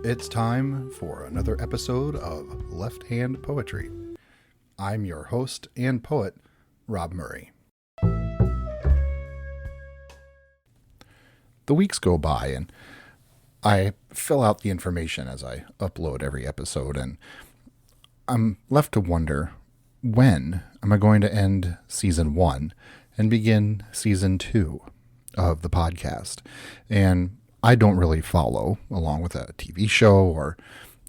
It's time for another episode of Left Hand Poetry. I'm your host and poet, Rob Murray. The weeks go by and I fill out the information as I upload every episode, and I'm left to wonder, when am I going to end season 1 and begin season 2 of the podcast? And I don't really follow along with a TV show or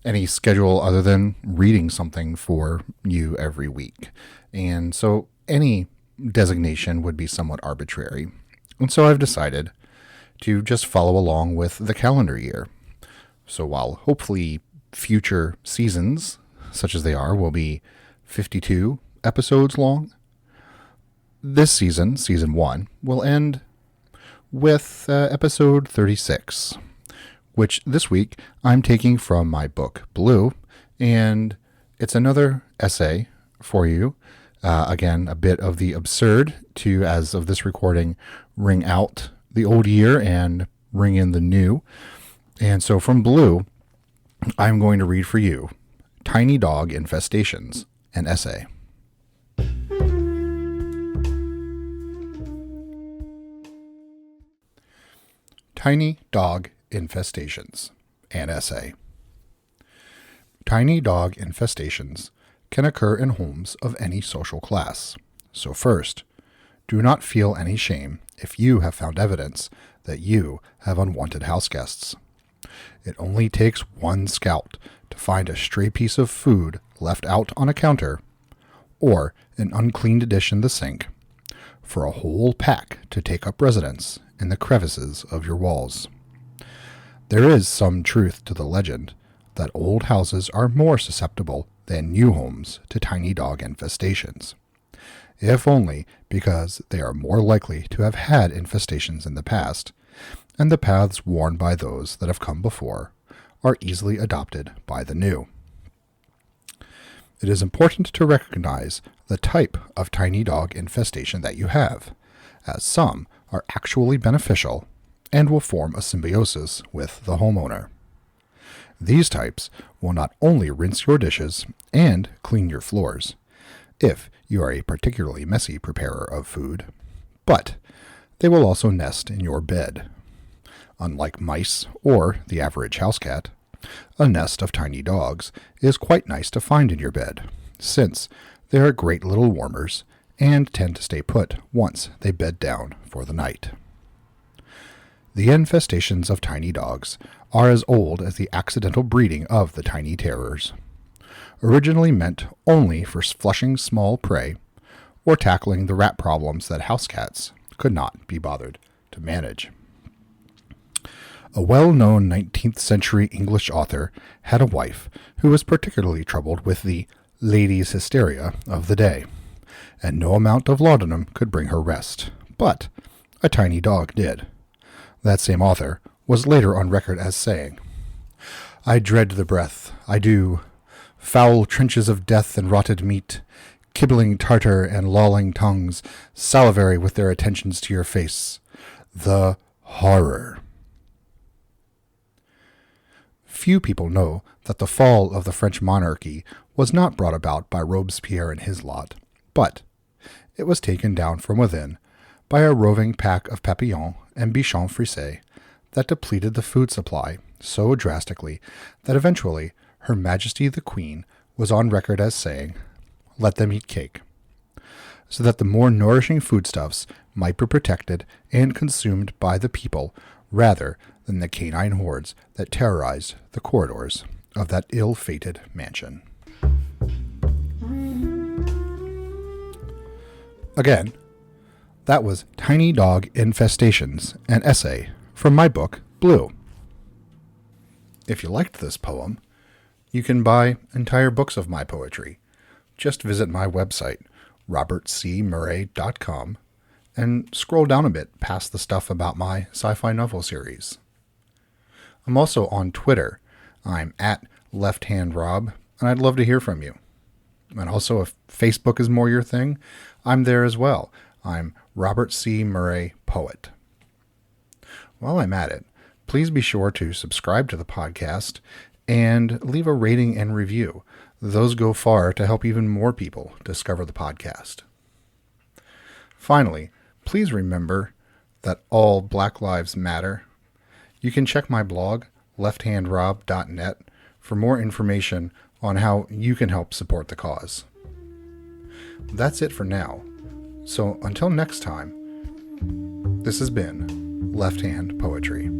any schedule other than reading something for you every week. And so any designation would be somewhat arbitrary. And so I've decided to just follow along with the calendar year. So while hopefully future seasons, such as they are, will be 52 episodes long, this season, season 1, will end with episode 36, which this week I'm taking from my book, Blue, and it's another essay for you. Again, a bit of the absurd to, as of this recording, ring out the old year and ring in the new. And so from Blue, I'm going to read for you Tiny Dog Infestations, an essay. Tiny Dog Infestations, an essay. Tiny dog infestations can occur in homes of any social class. So first, do not feel any shame if you have found evidence that you have unwanted house guests. It only takes one scout to find a stray piece of food left out on a counter or an uncleaned dish in the sink for a whole pack to take up residence in the crevices of your walls. There is some truth to the legend that old houses are more susceptible than new homes to tiny dog infestations, if only because they are more likely to have had infestations in the past, and the paths worn by those that have come before are easily adopted by the new. It is important to recognize the type of tiny dog infestation that you have, as some are actually beneficial and will form a symbiosis with the homeowner. These types will not only rinse your dishes and clean your floors, if you are a particularly messy preparer of food, but they will also nest in your bed. Unlike mice or the average house cat, a nest of tiny dogs is quite nice to find in your bed, since they are great little warmers and tend to stay put once they bed down for the night. The infestations of tiny dogs are as old as the accidental breeding of the tiny terrors, originally meant only for flushing small prey or tackling the rat problems that house cats could not be bothered to manage. A well-known 19th century English author had a wife who was particularly troubled with the ladies' hysteria of the day, and no amount of laudanum could bring her rest, but a tiny dog did. That same author was later on record as saying, "I dread the breath, I do, foul trenches of death and rotted meat, kibbling tartar and lolling tongues, salivary with their attentions to your face. The horror." Few people know that the fall of the French monarchy was not brought about by Robespierre and his lot, but it was taken down from within by a roving pack of Papillons and Bichons Frisés that depleted the food supply so drastically that eventually Her Majesty the Queen was on record as saying, "Let them eat cake," so that the more nourishing foodstuffs might be protected and consumed by the people rather than the canine hordes that terrorized the corridors of that ill-fated mansion. Again, that was Tiny Dog Infestations, an essay from my book, Blue. If you liked this poem, you can buy entire books of my poetry. Just visit my website, robertcmurray.com, and scroll down a bit past the stuff about my sci-fi novel series. I'm also on Twitter. I'm at LeftHandRob, and I'd love to hear from you. And also, if Facebook is more your thing, I'm there as well. I'm Robert C. Murray Poet. While I'm at it, Please be sure to subscribe to the podcast and leave a rating and review. Those go far to help even more people discover the podcast. Finally, please remember that all Black Lives Matter. You can check my blog, lefthandrob.net, for more information on how you can help support the cause. That's it for now. So until next time, this has been Left Hand Poetry.